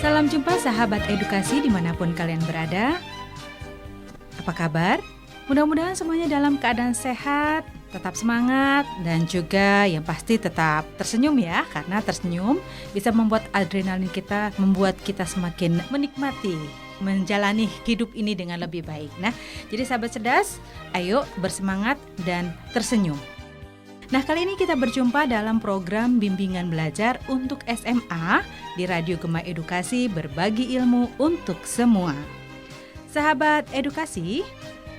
Salam jumpa sahabat edukasi dimanapun kalian berada. Apa kabar? Mudah-mudahan semuanya dalam keadaan sehat, tetap semangat, dan juga yang pasti tetap tersenyum ya. Karena tersenyum bisa membuat adrenalin kita, membuat kita semakin menikmati menjalani hidup ini dengan lebih baik. Nah, jadi sahabat cerdas, ayo bersemangat dan tersenyum. Nah, kali ini kita berjumpa dalam program bimbingan belajar untuk SMA di Radio Gema Edukasi, berbagi ilmu untuk semua. Sahabat edukasi,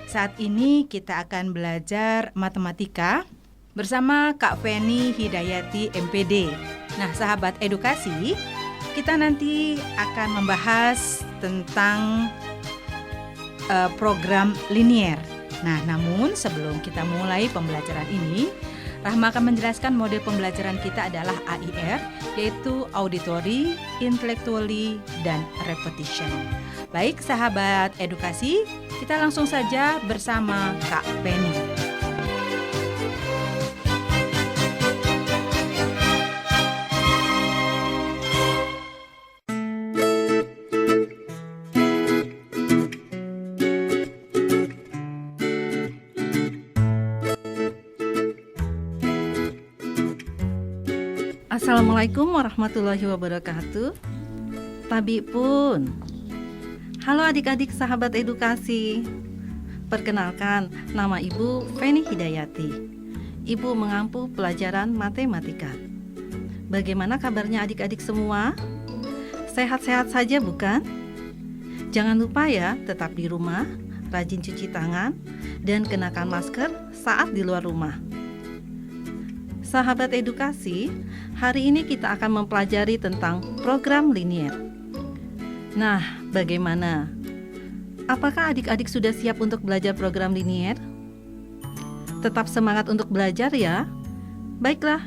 saat ini kita akan belajar matematika bersama Kak Feni Hidayati MPD. Nah, sahabat edukasi, kita nanti akan membahas tentang program linier. Nah, namun sebelum kita mulai pembelajaran ini, Rahma akan menjelaskan model pembelajaran kita adalah AIR, yaitu Auditory, Intellectually, dan Repetition. Baik sahabat edukasi, kita langsung saja bersama Kak Penny. Assalamualaikum warahmatullahi wabarakatuh. Tabi pun. Halo adik-adik sahabat edukasi. Perkenalkan, nama Ibu Feni Hidayati. Ibu mengampu pelajaran matematika. Bagaimana kabarnya adik-adik semua? Sehat-sehat saja bukan? Jangan lupa ya, tetap di rumah, rajin cuci tangan, dan kenakan masker saat di luar rumah. Sahabat edukasi, hari ini kita akan mempelajari tentang program linier. Nah, bagaimana? Apakah adik-adik sudah siap untuk belajar program linier? Tetap semangat untuk belajar ya. Baiklah,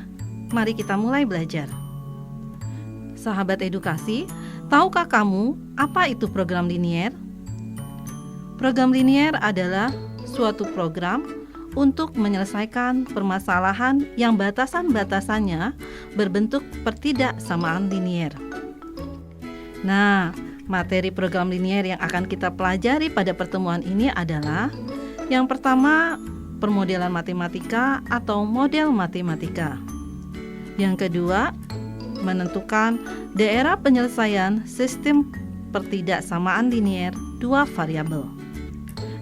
mari kita mulai belajar. Sahabat edukasi, tahukah kamu apa itu program linier? Program linier adalah suatu program untuk menyelesaikan permasalahan yang batasan-batasannya berbentuk pertidaksamaan linier. Nah, materi program linier yang akan kita pelajari pada pertemuan ini adalah yang pertama, permodelan matematika atau model matematika. Yang kedua, menentukan daerah penyelesaian sistem pertidaksamaan linier dua variabel.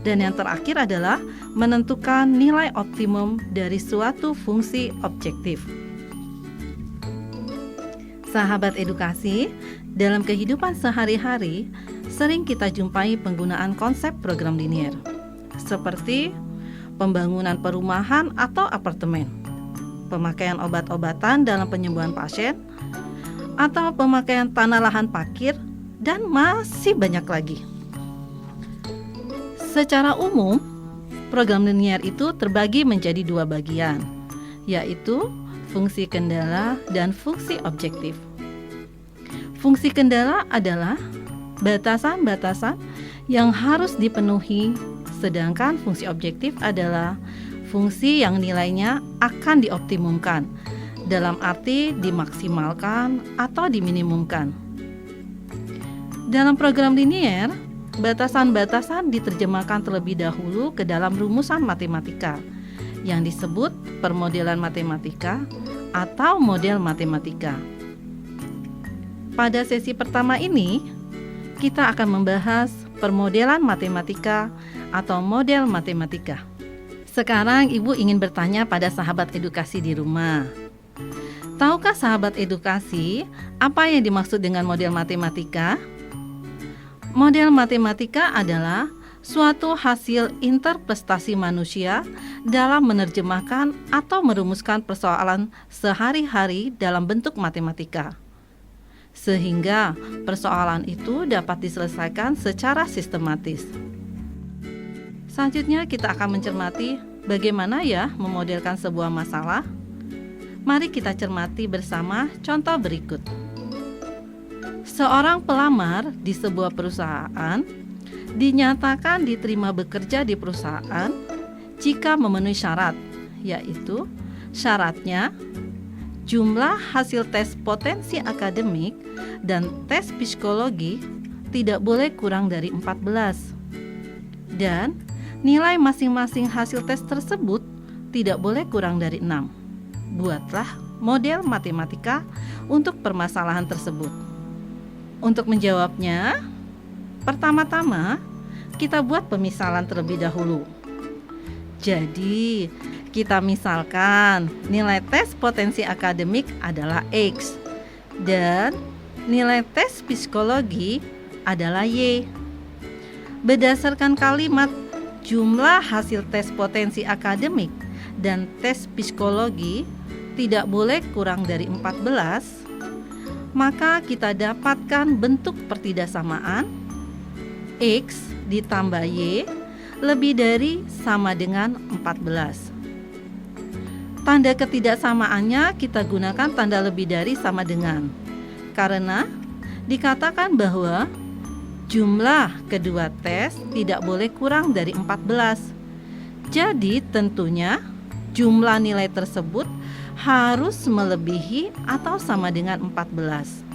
Dan yang terakhir adalah menentukan nilai optimum dari suatu fungsi objektif. Sahabat edukasi, dalam kehidupan sehari-hari sering kita jumpai penggunaan konsep program linier, seperti pembangunan perumahan atau apartemen, pemakaian obat-obatan dalam penyembuhan pasien, atau pemakaian tanah lahan parkir, dan masih banyak lagi. Secara umum, program linier itu terbagi menjadi dua bagian, yaitu fungsi kendala dan fungsi objektif. Fungsi kendala adalah batasan-batasan yang harus dipenuhi, sedangkan fungsi objektif adalah fungsi yang nilainya akan dioptimumkan, dalam arti dimaksimalkan atau diminimumkan. Dalam program linier, batasan-batasan diterjemahkan terlebih dahulu ke dalam rumusan matematika yang disebut permodelan matematika atau model matematika. Pada sesi pertama ini, kita akan membahas permodelan matematika atau model matematika. Sekarang Ibu ingin bertanya pada sahabat edukasi di rumah. Tahukah sahabat edukasi apa yang dimaksud dengan model matematika? Model matematika adalah suatu hasil interpretasi manusia dalam menerjemahkan atau merumuskan persoalan sehari-hari dalam bentuk matematika, sehingga persoalan itu dapat diselesaikan secara sistematis. Selanjutnya kita akan mencermati bagaimana ya memodelkan sebuah masalah. Mari kita cermati bersama contoh berikut. Seorang pelamar di sebuah perusahaan dinyatakan diterima bekerja di perusahaan jika memenuhi syarat, yaitu syaratnya jumlah hasil tes potensi akademik dan tes psikologi tidak boleh kurang dari 14. Dan nilai masing-masing hasil tes tersebut tidak boleh kurang dari 6. Buatlah model matematika untuk permasalahan tersebut. Untuk menjawabnya, pertama-tama kita buat pemisalan terlebih dahulu. Jadi, kita misalkan nilai tes potensi akademik adalah X dan nilai tes psikologi adalah Y. Berdasarkan kalimat jumlah hasil tes potensi akademik dan tes psikologi tidak boleh kurang dari 14, maka kita dapatkan bentuk pertidaksamaan X ditambah Y lebih dari sama dengan 14. Tanda ketidaksamaannya kita gunakan tanda lebih dari sama dengan, karena dikatakan bahwa jumlah kedua tes tidak boleh kurang dari 14. Jadi tentunya jumlah nilai tersebut harus melebihi atau sama dengan 14.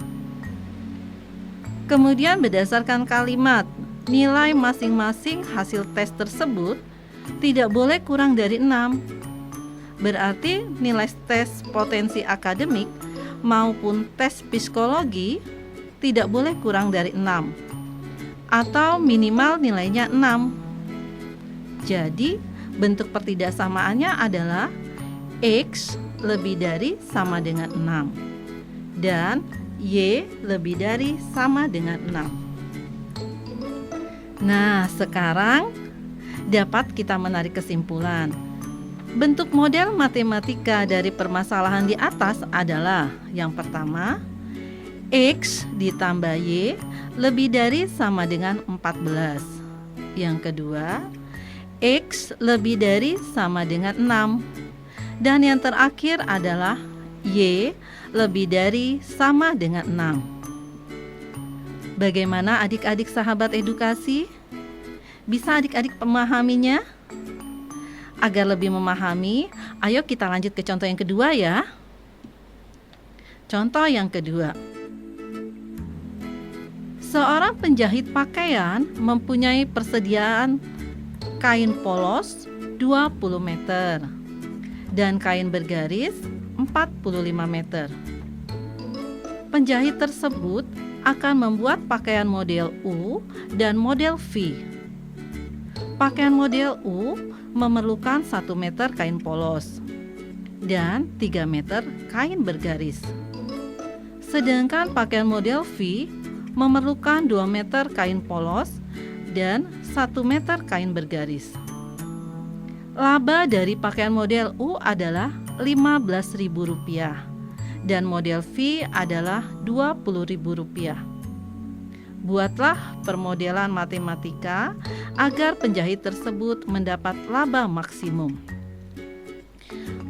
Kemudian berdasarkan kalimat nilai masing-masing hasil tes tersebut tidak boleh kurang dari 6. Berarti nilai tes potensi akademik maupun tes psikologi tidak boleh kurang dari 6 atau minimal nilainya 6. Jadi bentuk pertidaksamaannya adalah X lebih dari sama dengan 6 dan Y lebih dari sama dengan 6. Nah, sekarang dapat kita menarik kesimpulan. Bentuk model matematika dari permasalahan di atas adalah yang pertama, X ditambah Y lebih dari sama dengan 14. Yang kedua, X lebih dari sama dengan 6. Dan yang terakhir adalah Y lebih dari sama dengan 6. Bagaimana adik-adik sahabat edukasi? Bisa adik-adik memahaminya? Agar lebih memahami, ayo kita lanjut ke contoh yang kedua ya. Contoh yang kedua. Seorang penjahit pakaian mempunyai persediaan kain polos 20 meter dan kain bergaris 45 meter. Penjahit tersebut akan membuat pakaian model U dan model V. Pakaian model U memerlukan 1 meter kain polos dan 3 meter kain bergaris. Sedangkan pakaian model V memerlukan 2 meter kain polos dan 1 meter kain bergaris. Laba dari pakaian model U adalah Rp15.000 dan model V adalah Rp20.000. Buatlah permodelan matematika agar penjahit tersebut mendapat laba maksimum.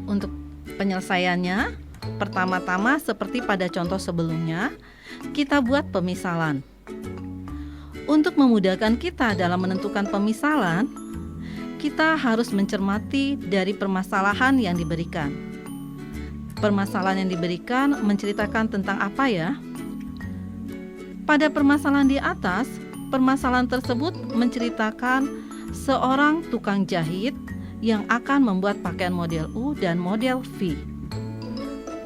Untuk penyelesaiannya, pertama-tama seperti pada contoh sebelumnya, kita buat pemisalan. Untuk memudahkan kita dalam menentukan pemisalan, kita harus mencermati dari permasalahan yang diberikan. Permasalahan yang diberikan menceritakan tentang apa ya? Pada permasalahan di atas, permasalahan tersebut menceritakan seorang tukang jahit yang akan membuat pakaian model U dan model V.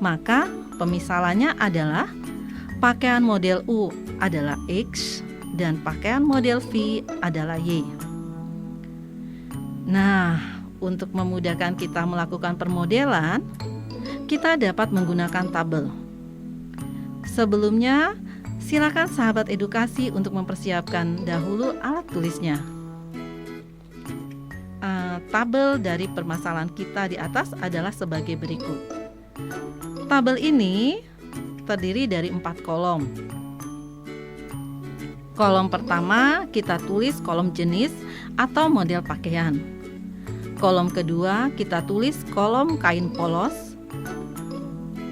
Maka pemisalannya adalah pakaian model U adalah X dan pakaian model V adalah Y. Nah, untuk memudahkan kita melakukan permodelan, kita dapat menggunakan tabel. Sebelumnya, silakan sahabat edukasi untuk mempersiapkan dahulu alat tulisnya. Tabel dari permasalahan kita di atas adalah sebagai berikut. Tabel ini terdiri dari 4 kolom. Kolom pertama kita tulis kolom jenis atau model pakaian. Kolom kedua kita tulis kolom kain polos.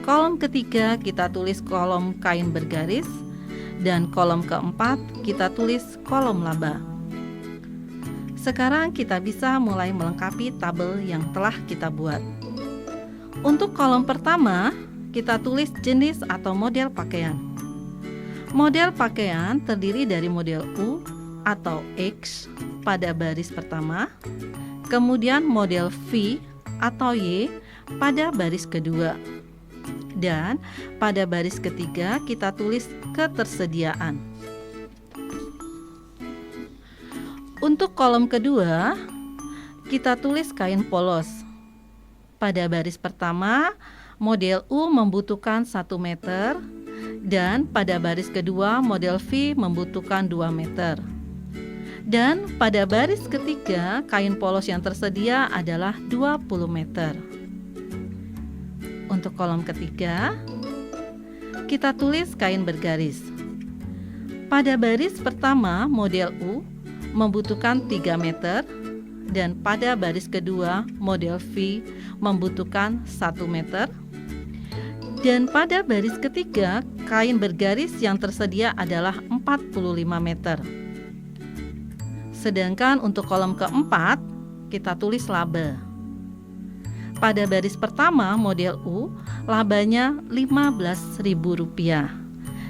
Kolom ketiga kita tulis kolom kain bergaris. Dan kolom keempat kita tulis kolom laba. Sekarang kita bisa mulai melengkapi tabel yang telah kita buat. Untuk kolom pertama, kita tulis jenis atau model pakaian. Model pakaian terdiri dari model U atau X pada baris pertama, kemudian model V atau Y pada baris kedua, dan pada baris ketiga kita tulis ketersediaan. Untuk kolom kedua, kita tulis kain polos. Pada baris pertama, model U membutuhkan 1 meter, dan pada baris kedua model V membutuhkan 2 meter. Dan pada baris ketiga, kain polos yang tersedia adalah 20 meter. Untuk kolom ketiga, kita tulis kain bergaris. Pada baris pertama, model U membutuhkan 3 meter, dan pada baris kedua model V membutuhkan 1 meter, dan pada baris ketiga kain bergaris yang tersedia adalah 45 meter. Sedangkan untuk kolom keempat kita tulis laba. Pada baris pertama model U labanya Rp15.000,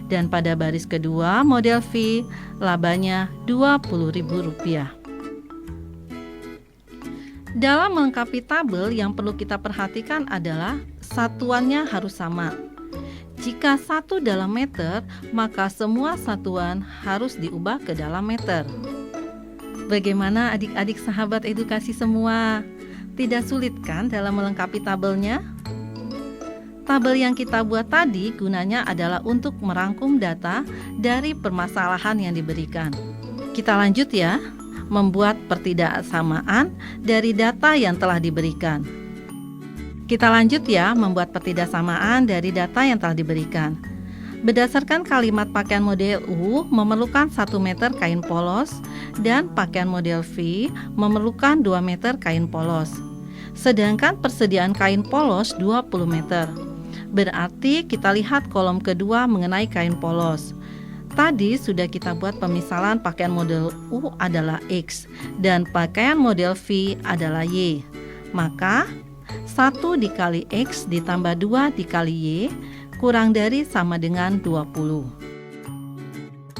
dan pada baris kedua model V labanya Rp20.000. Dalam melengkapi tabel yang perlu kita perhatikan adalah satuannya harus sama. Jika 1 dalam meter, maka semua satuan harus diubah ke dalam meter. Bagaimana adik-adik sahabat edukasi semua? Tidak sulit kan dalam melengkapi tabelnya? Tabel yang kita buat tadi gunanya adalah untuk merangkum data dari permasalahan yang diberikan. Kita lanjut ya, membuat pertidaksamaan dari data yang telah diberikan. Kita lanjut ya, membuat pertidaksamaan dari data yang telah diberikan. Berdasarkan kalimat pakaian model U memerlukan 1 meter kain polos, dan pakaian model V memerlukan 2 meter kain polos. Sedangkan persediaan kain polos 20 meter. Berarti kita lihat kolom kedua mengenai kain polos. Tadi sudah kita buat pemisalan pakaian model U adalah X dan pakaian model V adalah Y. Maka 1 dikali X ditambah 2 dikali Y kurang dari sama dengan 20.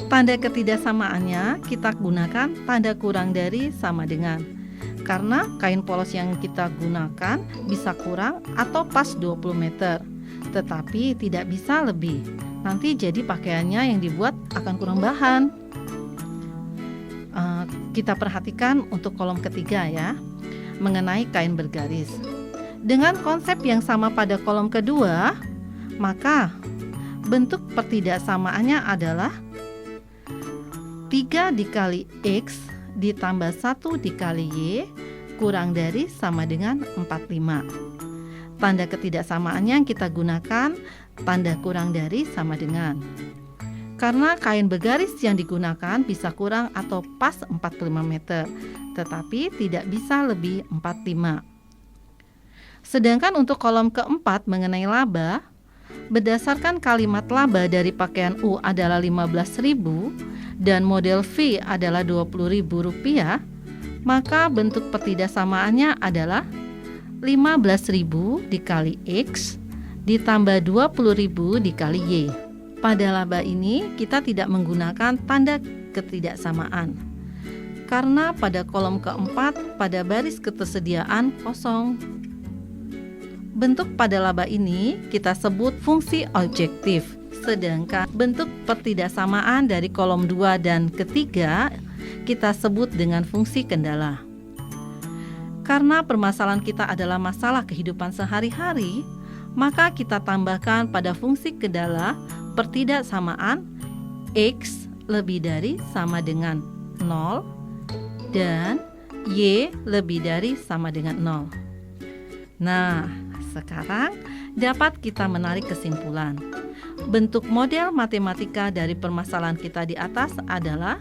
Tanda ketidaksamaannya kita gunakan tanda kurang dari sama dengan. Karena kain polos yang kita gunakan bisa kurang atau pas 20 meter, tetapi tidak bisa lebih. Nanti jadi pakaiannya yang dibuat akan kurang bahan. Kita perhatikan untuk kolom ketiga ya, mengenai kain bergaris. Dengan konsep yang sama pada kolom kedua, maka bentuk pertidaksamaannya adalah 3 dikali X ditambah 1 dikali Y kurang dari sama dengan 45. Tanda ketidaksamaannya yang kita gunakan tanda kurang dari sama dengan. Karena kain bergaris yang digunakan bisa kurang atau pas 45 meter, tetapi tidak bisa lebih 45. Sedangkan untuk kolom keempat mengenai laba, berdasarkan kalimat laba dari pakaian U adalah 15.000 dan model V adalah Rp20.000, maka bentuk pertidaksamaannya adalah 15.000 dikali X ditambah 20.000 dikali Y. Pada laba ini kita tidak menggunakan tanda ketidaksamaan karena pada kolom keempat pada baris ketersediaan kosong. Bentuk pada laba ini kita sebut fungsi objektif, sedangkan bentuk pertidaksamaan dari kolom 2 dan ketiga kita sebut dengan fungsi kendala. Karena permasalahan kita adalah masalah kehidupan sehari-hari, maka kita tambahkan pada fungsi kendala pertidaksamaan X lebih dari sama dengan 0 dan Y lebih dari sama dengan 0. Nah, sekarang dapat kita menarik kesimpulan. Bentuk model matematika dari permasalahan kita di atas adalah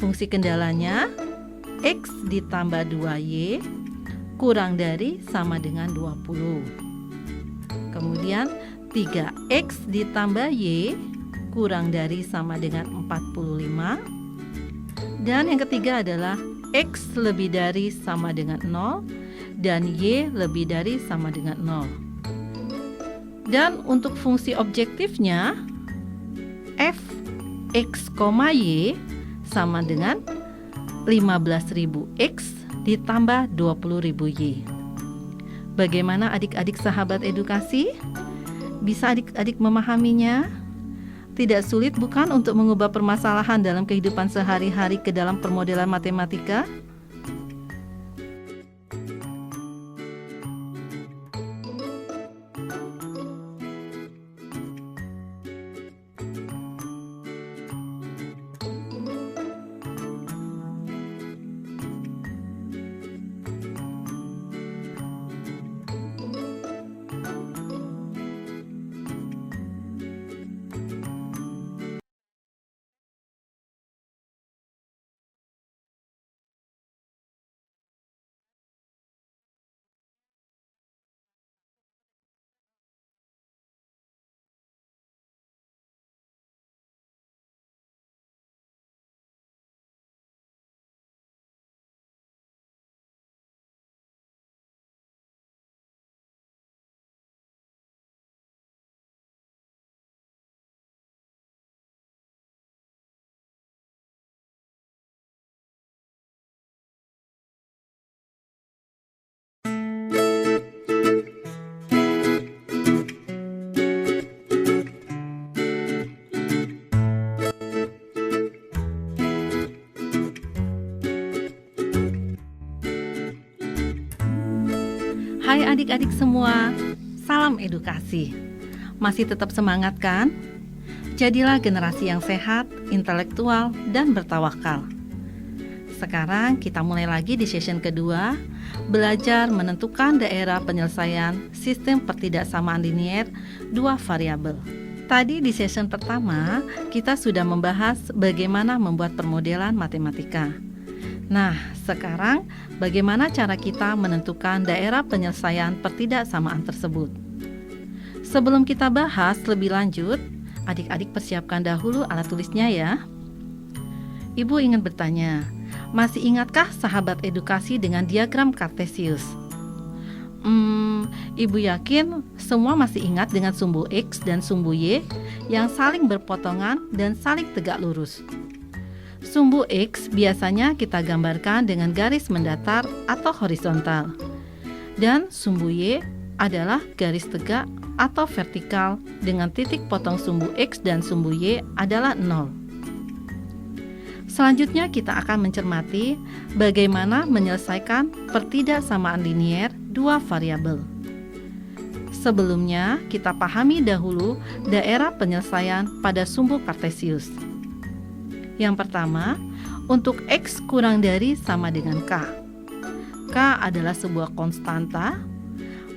fungsi kendalanya X ditambah 2Y kurang dari sama dengan 20. Kemudian 3X ditambah Y kurang dari sama dengan 45. Dan yang ketiga adalah X lebih dari sama dengan 0 dan Y lebih dari sama dengan 0. Dan untuk fungsi objektifnya, f x, y sama dengan 15.000 x ditambah 20.000 y. Bagaimana adik-adik sahabat edukasi? Bisa adik-adik memahaminya? Tidak sulit bukan untuk mengubah permasalahan dalam kehidupan sehari-hari ke dalam permodelan matematika? Hai adik-adik semua, salam edukasi. Masih tetap semangat kan? Jadilah generasi yang sehat, intelektual, dan bertawakal. Sekarang kita mulai lagi di session kedua, belajar menentukan daerah penyelesaian sistem pertidaksamaan linier dua variabel. Tadi di session pertama, kita sudah membahas bagaimana membuat permodelan matematika. Nah, sekarang bagaimana cara kita menentukan daerah penyelesaian pertidaksamaan tersebut? Sebelum kita bahas lebih lanjut, adik-adik persiapkan dahulu alat tulisnya ya. Ibu ingin bertanya, masih ingatkah sahabat edukasi dengan diagram Kartesius? Ibu yakin semua masih ingat dengan sumbu X dan sumbu Y yang saling berpotongan dan saling tegak lurus. Sumbu X biasanya kita gambarkan dengan garis mendatar atau horizontal. Dan sumbu Y adalah garis tegak atau vertikal dengan titik potong sumbu X dan sumbu Y adalah 0. Selanjutnya kita akan mencermati bagaimana menyelesaikan pertidaksamaan linier dua variabel. Sebelumnya kita pahami dahulu daerah penyelesaian pada sumbu Kartesius. Yang pertama, untuk X kurang dari sama dengan K. K adalah sebuah konstanta,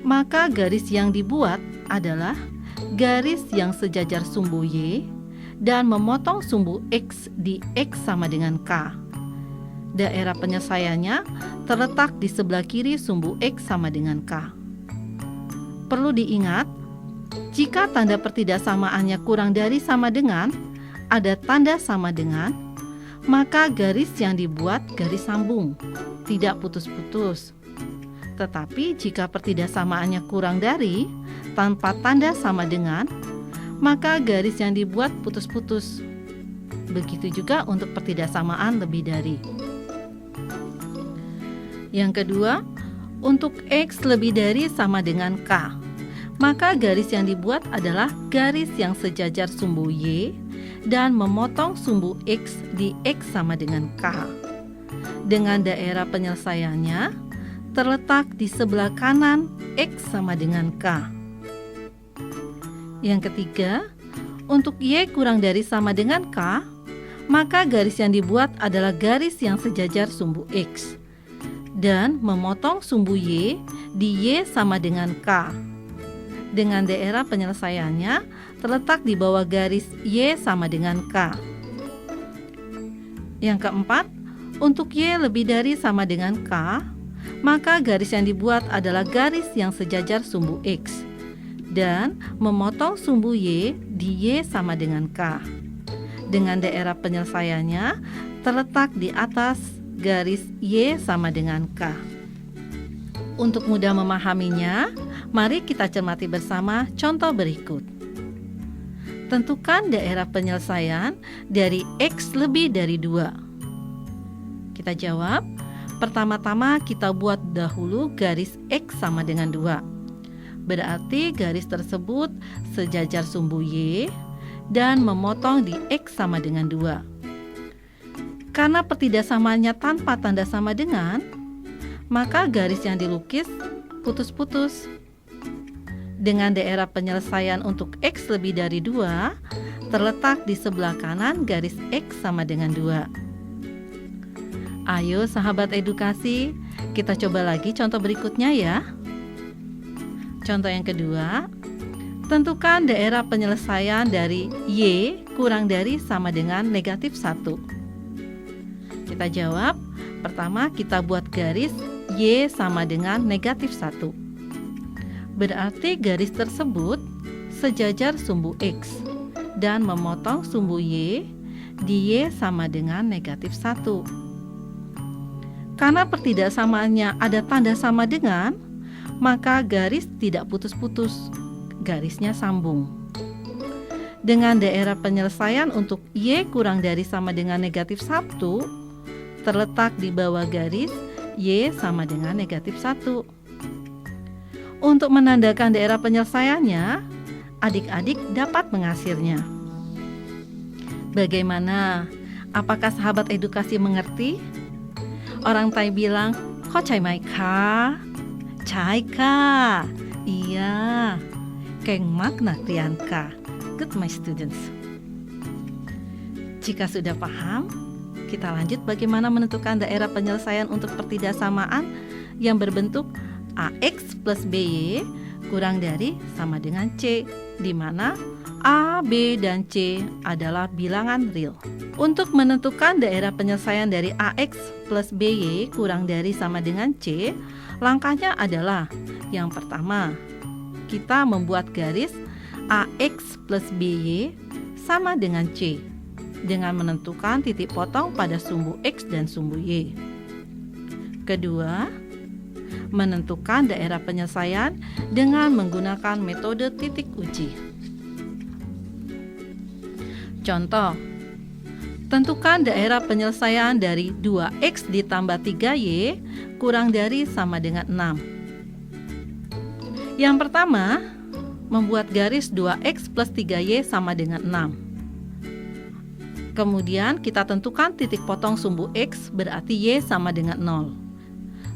maka garis yang dibuat adalah garis yang sejajar sumbu Y dan memotong sumbu X di X sama dengan K. Daerah penyelesaiannya terletak di sebelah kiri sumbu X sama dengan K. Perlu diingat, jika tanda pertidaksamaannya kurang dari sama dengan, ada tanda sama dengan, maka garis yang dibuat garis sambung, tidak putus-putus. Tetapi jika pertidaksamaannya kurang dari, tanpa tanda sama dengan, maka garis yang dibuat putus-putus. Begitu juga untuk pertidaksamaan lebih dari. Yang kedua, untuk X lebih dari sama dengan K, maka garis yang dibuat adalah garis yang sejajar sumbu Y dan memotong sumbu X di X sama dengan K. Dengan daerah penyelesaiannya terletak di sebelah kanan X sama dengan K. Yang ketiga, untuk Y kurang dari sama dengan K, maka garis yang dibuat adalah garis yang sejajar sumbu X dan memotong sumbu Y di Y sama dengan K. Dengan daerah penyelesaiannya terletak di bawah garis Y sama dengan K. Yang keempat, untuk Y lebih dari sama dengan K, maka garis yang dibuat adalah garis yang sejajar sumbu X dan memotong sumbu Y di Y sama dengan K. Dengan daerah penyelesaiannya terletak di atas garis Y sama dengan K. Untuk mudah memahaminya, Mari kita cermati bersama contoh berikut. Tentukan daerah penyelesaian dari X lebih dari 2. Kita jawab, pertama-tama kita buat dahulu garis X sama dengan 2. Berarti garis tersebut sejajar sumbu Y dan memotong di X sama dengan 2. Karena pertidaksamaannya tanpa tanda sama dengan, maka garis yang dilukis putus-putus. Dengan daerah penyelesaian untuk X lebih dari 2 terletak di sebelah kanan garis X sama dengan 2. Ayo sahabat edukasi, kita coba lagi contoh berikutnya ya. Contoh yang kedua, tentukan daerah penyelesaian dari Y kurang dari sama dengan negatif 1. Kita jawab, pertama kita buat garis Y sama dengan negatif 1. Berarti garis tersebut sejajar sumbu X dan memotong sumbu Y di Y sama dengan negatif 1. Karena pertidaksamaannya ada tanda sama dengan, maka garis tidak putus-putus, garisnya sambung. Dengan daerah penyelesaian untuk Y kurang dari sama dengan negatif 1 terletak di bawah garis Y sama dengan negatif 1. Untuk menandakan daerah penyelesaiannya, adik-adik dapat mengasirnya. Bagaimana? Apakah sahabat edukasi mengerti? Orang Thai bilang, "Kok cai mai ka?" Cai ka. Iya. Keng makna krian ka. Good my students. Jika sudah paham, kita lanjut bagaimana menentukan daerah penyelesaian untuk pertidaksamaan yang berbentuk AX plus BY kurang dari sama dengan C, di mana A, B, dan C adalah bilangan real. Untuk menentukan daerah penyelesaian dari AX plus BY kurang dari sama dengan C, langkahnya adalah yang pertama, kita membuat garis AX plus BY sama dengan C dengan menentukan titik potong pada sumbu X dan sumbu Y. Kedua, menentukan daerah penyelesaian dengan menggunakan metode titik uji. Contoh, tentukan daerah penyelesaian dari 2X ditambah 3Y kurang dari sama dengan 6. Yang pertama, membuat garis 2X plus 3Y sama dengan 6. Kemudian kita tentukan titik potong sumbu X, berarti Y sama dengan 0.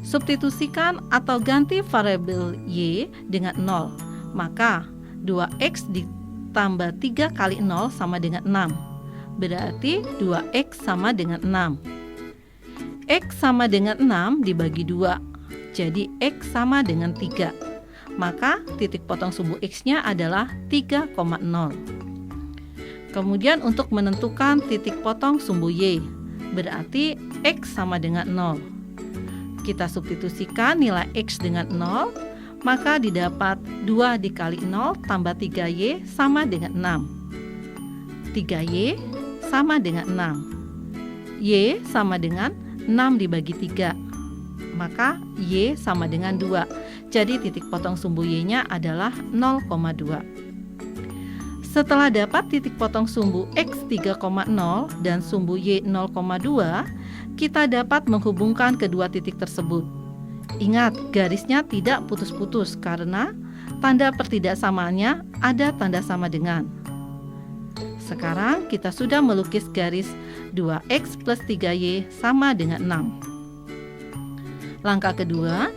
Substitusikan atau ganti variabel Y dengan 0. Maka 2X ditambah 3 kali 0 sama dengan 6. Berarti 2X sama dengan 6. X sama dengan 6 dibagi 2. Jadi X sama dengan 3. Maka titik potong sumbu X-nya adalah 3,0. Kemudian untuk menentukan titik potong sumbu Y, berarti X sama dengan 0. Kita substitusikan nilai X dengan 0, maka didapat 2 dikali 0 tambah 3Y sama dengan 6. 3Y sama dengan 6. Y sama dengan 6 dibagi 3. Maka Y sama dengan 2. Jadi titik potong sumbu Y-nya adalah 0,2. Setelah dapat titik potong sumbu X 3,0 dan sumbu Y 0,2, kita dapat menghubungkan kedua titik tersebut. Ingat, garisnya tidak putus-putus karena tanda pertidaksamaannya ada tanda sama dengan. Sekarang kita sudah melukis garis 2X plus 3Y sama dengan 6. Langkah kedua,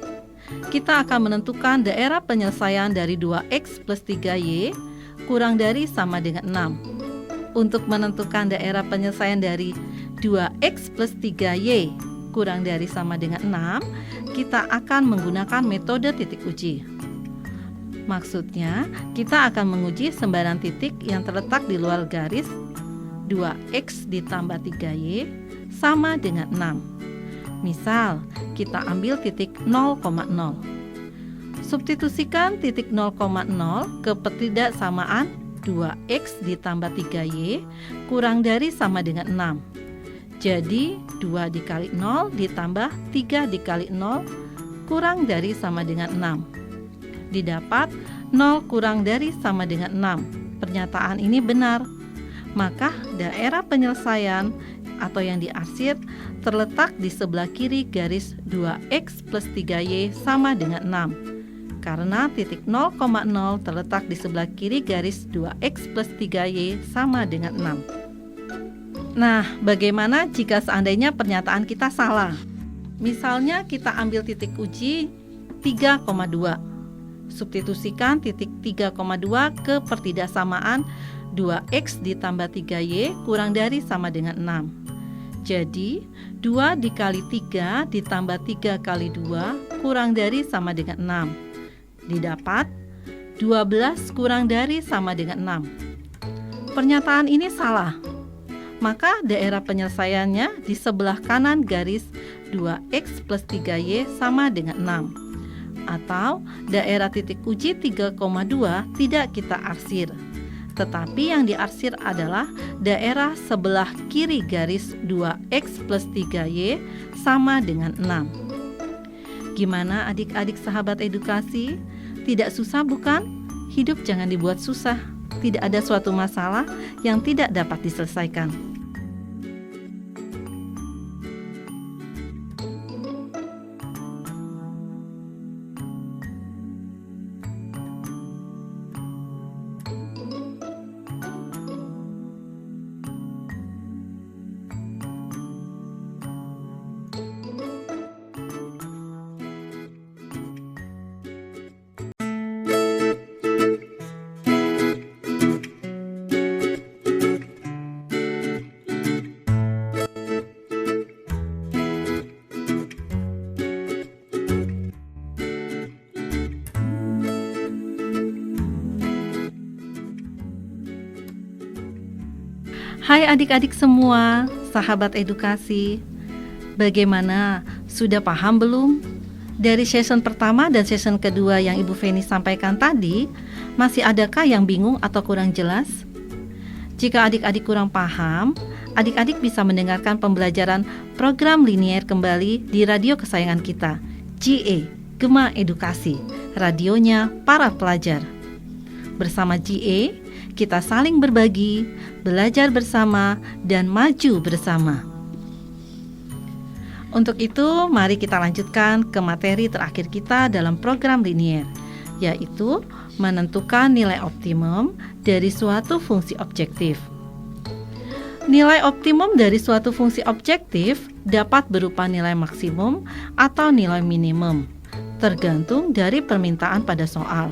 kita akan menentukan daerah penyelesaian dari 2X plus 3Y kurang dari sama dengan 6. Untuk menentukan daerah penyelesaian dari 2X plus 3Y kurang dari sama dengan 6, kita akan menggunakan metode titik uji. Maksudnya, kita akan menguji sembarang titik yang terletak di luar garis 2X ditambah 3Y sama dengan 6. Misal, kita ambil titik 0,0. Substitusikan titik 0,0 ke pertidaksamaan 2X ditambah 3Y kurang dari sama dengan 6. Jadi 2 dikali 0 ditambah 3 dikali 0 kurang dari sama dengan 6. Didapat 0 kurang dari sama dengan 6. Pernyataan ini benar. Maka daerah penyelesaian atau yang diarsir terletak di sebelah kiri garis 2x plus 3y sama dengan 6. Karena titik 0,0 terletak di sebelah kiri garis 2x plus 3y sama dengan 6. Nah, bagaimana jika seandainya pernyataan kita salah? Misalnya kita ambil titik uji 3,2. Substitusikan titik 3,2 ke pertidaksamaan 2x ditambah 3y kurang dari sama dengan 6. Jadi 2 dikali 3 ditambah 3 kali 2 kurang dari sama dengan 6. Didapat 12 kurang dari sama dengan 6. Pernyataan ini salah. Maka daerah penyelesaiannya di sebelah kanan garis 2x plus 3y sama dengan 6. Atau daerah titik uji 3,2 tidak kita arsir. Tetapi yang diarsir adalah daerah sebelah kiri garis 2x plus 3y sama dengan 6. Gimana adik-adik sahabat edukasi? Tidak susah bukan? Hidup jangan dibuat susah. Tidak ada suatu masalah yang tidak dapat diselesaikan. Hai adik-adik semua, sahabat edukasi. Bagaimana? Sudah paham belum? Dari session pertama dan session kedua yang Ibu Feni sampaikan tadi, masih adakah yang bingung atau kurang jelas? Jika adik-adik kurang paham, adik-adik bisa mendengarkan pembelajaran program linier kembali di radio kesayangan kita, GE, Gema Edukasi, radionya para pelajar. Bersama GE, kita saling berbagi, belajar bersama, dan maju bersama. Untuk itu, mari kita lanjutkan ke materi terakhir kita dalam program linier, yaitu menentukan nilai optimum dari suatu fungsi objektif. Nilai optimum dari suatu fungsi objektif dapat berupa nilai maksimum atau nilai minimum, tergantung dari permintaan pada soal.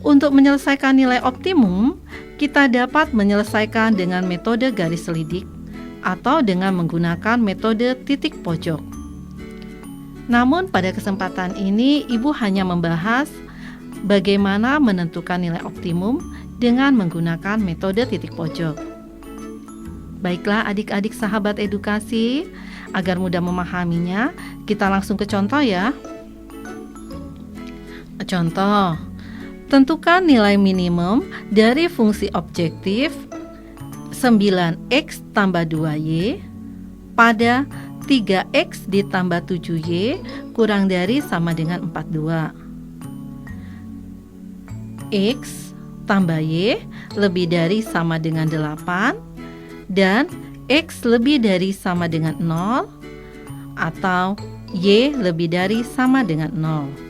Untuk menyelesaikan nilai optimum, kita dapat menyelesaikan dengan metode garis selidik atau dengan menggunakan metode titik pojok. Namun pada kesempatan ini Ibu hanya membahas bagaimana menentukan nilai optimum dengan menggunakan metode titik pojok. Baiklah adik-adik sahabat edukasi, agar mudah memahaminya, kita langsung ke contoh ya. Contoh, tentukan nilai minimum dari fungsi objektif 9x tambah 2y pada 3x ditambah 7y kurang dari sama dengan 42. X tambah y lebih dari sama dengan 8 dan x lebih dari sama dengan 0 atau y lebih dari sama dengan 0.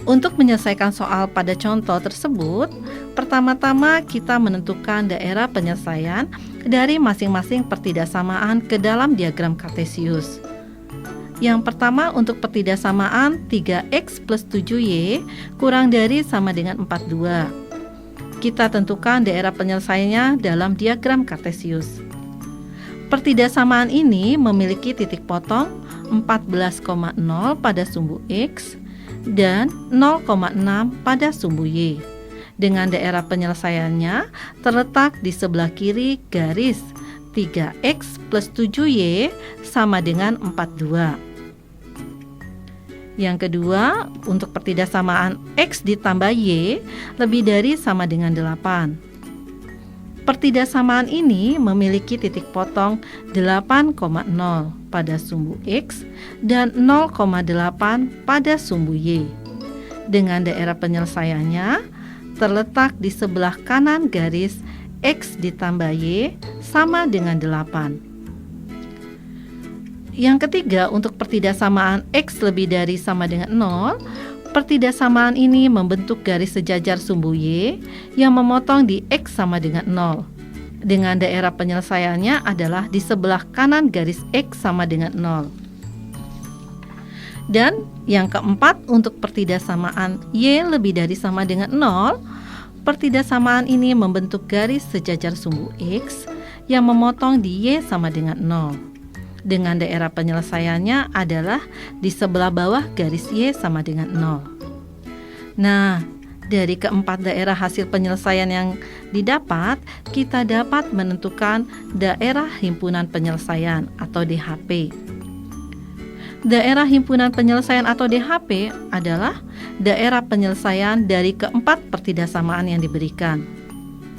Untuk menyelesaikan soal pada contoh tersebut, pertama-tama kita menentukan daerah penyelesaian dari masing-masing pertidaksamaan ke dalam diagram Kartesius. Yang pertama untuk pertidaksamaan 3x plus 7y kurang dari sama dengan 42. Kita tentukan daerah penyelesaiannya dalam diagram Kartesius. Pertidaksamaan ini memiliki titik potong 14,0 pada sumbu x dan 0,6 pada sumbu y. Dengan daerah penyelesaiannya terletak di sebelah kiri garis 3x plus 7y sama dengan 42. Yang kedua, untuk pertidaksamaan x ditambah y lebih dari sama dengan 8. Pertidaksamaan ini memiliki titik potong 8,0 pada sumbu X dan 0,8 pada sumbu Y. Dengan daerah penyelesaiannya terletak di sebelah kanan garis X ditambah Y sama dengan 8. Yang ketiga, untuk pertidaksamaan X lebih dari sama dengan 0, pertidaksamaan ini membentuk garis sejajar sumbu Y yang memotong di X sama dengan 0. Dengan daerah penyelesaiannya adalah di sebelah kanan garis X sama dengan 0. Dan yang keempat, untuk pertidaksamaan Y lebih dari sama dengan 0, pertidaksamaan ini membentuk garis sejajar sumbu X yang memotong di Y sama dengan 0. Dengan daerah penyelesaiannya adalah di sebelah bawah garis Y sama dengan 0. Nah, dari keempat daerah hasil penyelesaian yang didapat, kita dapat menentukan daerah himpunan penyelesaian atau DHP. Daerah himpunan penyelesaian atau DHP adalah daerah penyelesaian dari keempat pertidaksamaan yang diberikan.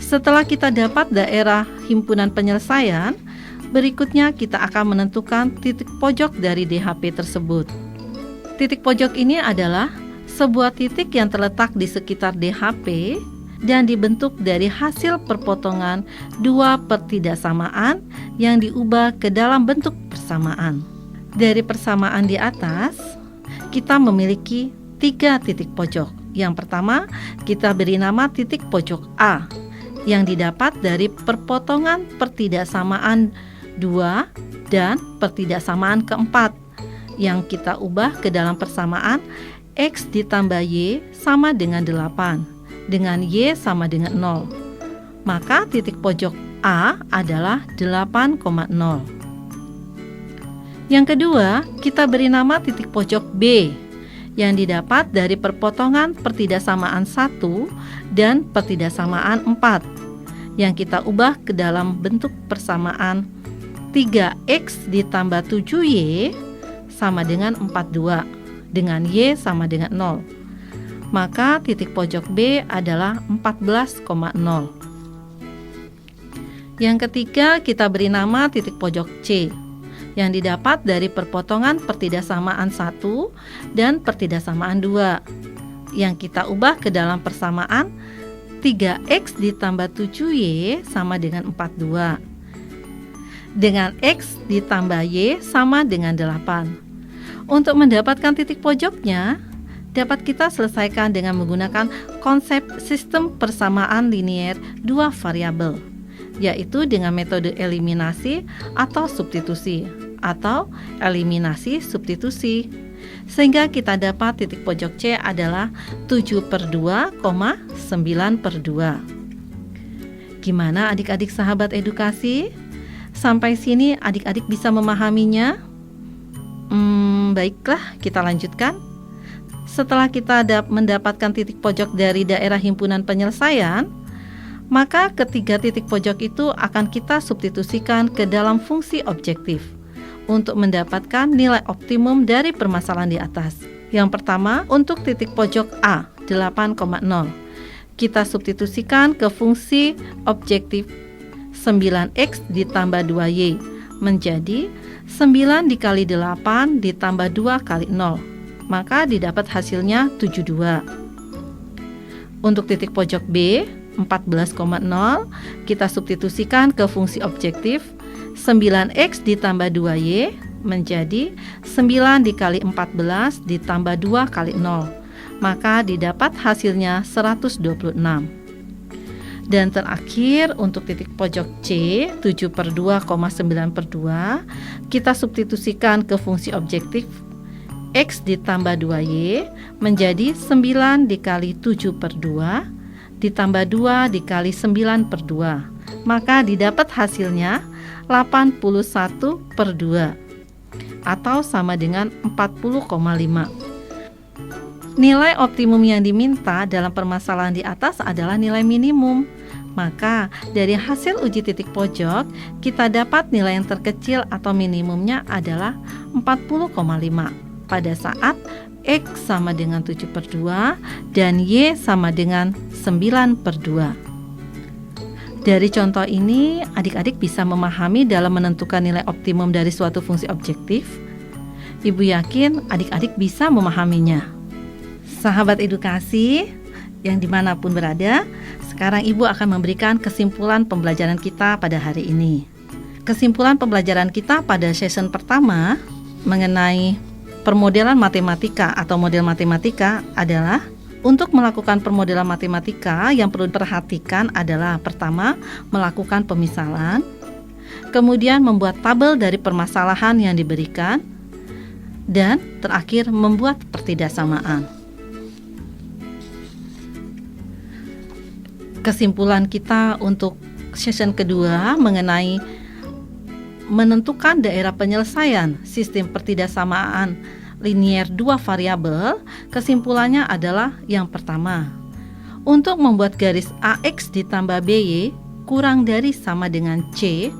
Setelah kita dapat daerah himpunan penyelesaian, berikutnya kita akan menentukan titik pojok dari DHP tersebut. Titik pojok ini adalah sebuah titik yang terletak di sekitar DHP dan dibentuk dari hasil perpotongan dua pertidaksamaan yang diubah ke dalam bentuk persamaan. Dari persamaan di atas, kita memiliki 3 titik pojok. Yang pertama, kita beri nama titik pojok A yang didapat dari perpotongan pertidaksamaan 2 dan pertidaksamaan keempat yang kita ubah ke dalam persamaan X ditambah Y sama dengan 8 dengan Y sama dengan 0. Maka titik pojok A adalah 8,0. Yang kedua, kita beri nama titik pojok B yang didapat dari perpotongan pertidaksamaan 1 dan pertidaksamaan 4 yang kita ubah ke dalam bentuk persamaan 3X ditambah 7Y sama dengan 42 dengan Y sama dengan 0. Maka titik pojok B adalah 14,0. Yang ketiga, kita beri nama titik pojok C yang didapat dari perpotongan pertidaksamaan 1 dan pertidaksamaan 2 yang kita ubah ke dalam persamaan 3X ditambah 7Y sama dengan 42 dengan X ditambah Y sama dengan 8. Untuk mendapatkan titik pojoknya, dapat kita selesaikan dengan menggunakan konsep sistem persamaan linier dua variabel, yaitu dengan metode eliminasi atau substitusi, atau eliminasi substitusi. Sehingga kita dapat titik pojok C adalah 7/2, 9/2. Gimana adik-adik sahabat edukasi? Sampai sini adik-adik bisa memahaminya? Baiklah, kita lanjutkan. Setelah kita mendapatkan titik pojok dari daerah himpunan penyelesaian, maka ketiga titik pojok itu akan kita substitusikan ke dalam fungsi objektif untuk mendapatkan nilai optimum dari permasalahan di atas. Yang pertama, untuk titik pojok A, 8,0. Kita substitusikan ke fungsi objektif 9X ditambah 2Y menjadi 9 dikali 8 ditambah 2 kali 0. Maka didapat hasilnya 72. Untuk titik pojok B, 14,0, kita substitusikan ke fungsi objektif 9X ditambah 2Y menjadi 9 dikali 14 ditambah 2 kali 0. Maka didapat hasilnya 126. Dan terakhir untuk titik pojok C 7/2, 9/2, kita substitusikan ke fungsi objektif X ditambah 2Y menjadi 9 dikali 7/2 ditambah 2 dikali 9/2. Maka didapat hasilnya 81/2 atau sama dengan 40,5. Nilai optimum yang diminta dalam permasalahan di atas adalah nilai minimum. Maka dari hasil uji titik pojok, kita dapat nilai yang terkecil atau minimumnya adalah 40,5 pada saat X sama dengan 7/2 dan Y sama dengan 9/2. Dari contoh ini, adik-adik bisa memahami dalam menentukan nilai optimum dari suatu fungsi objektif. Ibu yakin adik-adik bisa memahaminya. Sahabat edukasi yang dimanapun berada, sekarang Ibu akan memberikan kesimpulan pembelajaran kita pada hari ini. Kesimpulan pembelajaran kita pada session pertama mengenai permodelan matematika atau model matematika adalah untuk melakukan permodelan matematika yang perlu diperhatikan adalah pertama, melakukan pemisalan, kemudian membuat tabel dari permasalahan yang diberikan, dan terakhir membuat pertidaksamaan. Kesimpulan kita untuk session kedua mengenai menentukan daerah penyelesaian sistem pertidaksamaan linier dua variabel, kesimpulannya adalah yang pertama, untuk membuat garis AX ditambah BY kurang dari sama dengan C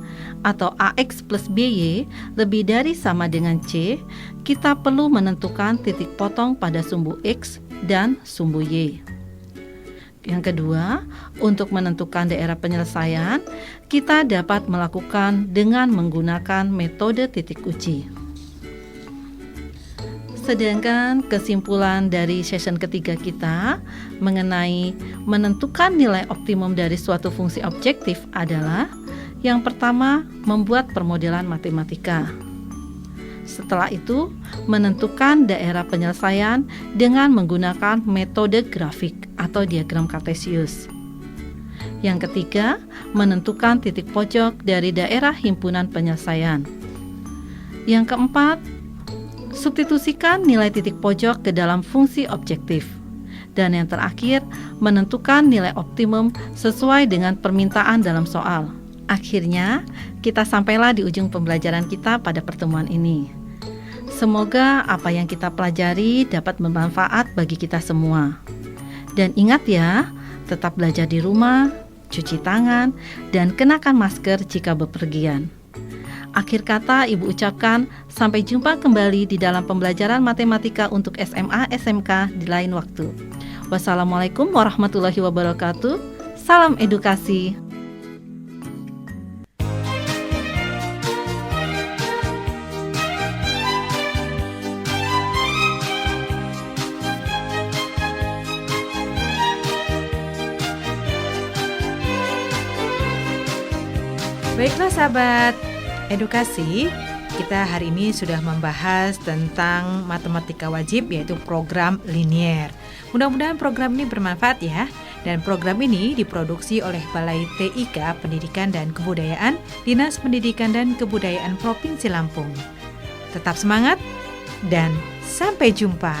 atau AX plus BY lebih dari sama dengan C, kita perlu menentukan titik potong pada sumbu X dan sumbu Y. Yang kedua, untuk menentukan daerah penyelesaian, kita dapat melakukan dengan menggunakan metode titik uji. Sedangkan kesimpulan dari session ketiga kita mengenai menentukan nilai optimum dari suatu fungsi objektif adalah yang pertama, membuat permodelan matematika. Setelah itu, menentukan daerah penyelesaian dengan menggunakan metode grafik atau diagram kartesius. Yang ketiga, menentukan titik pojok dari daerah himpunan penyelesaian. Yang keempat, substitusikan nilai titik pojok ke dalam fungsi objektif. Dan yang terakhir, menentukan nilai optimum sesuai dengan permintaan dalam soal. Akhirnya, kita sampailah di ujung pembelajaran kita pada pertemuan ini. Semoga apa yang kita pelajari dapat bermanfaat bagi kita semua. Dan ingat ya, tetap belajar di rumah, cuci tangan, dan kenakan masker jika bepergian. Akhir kata Ibu ucapkan sampai jumpa kembali di dalam pembelajaran matematika untuk SMA SMK di lain waktu. Wassalamualaikum warahmatullahi wabarakatuh. Salam edukasi. Baiklah sahabat edukasi, kita hari ini sudah membahas tentang matematika wajib yaitu program linier. Mudah-mudahan program ini bermanfaat ya. Dan program ini diproduksi oleh Balai TIK Pendidikan dan Kebudayaan, Dinas Pendidikan dan Kebudayaan Provinsi Lampung. Tetap semangat dan sampai jumpa.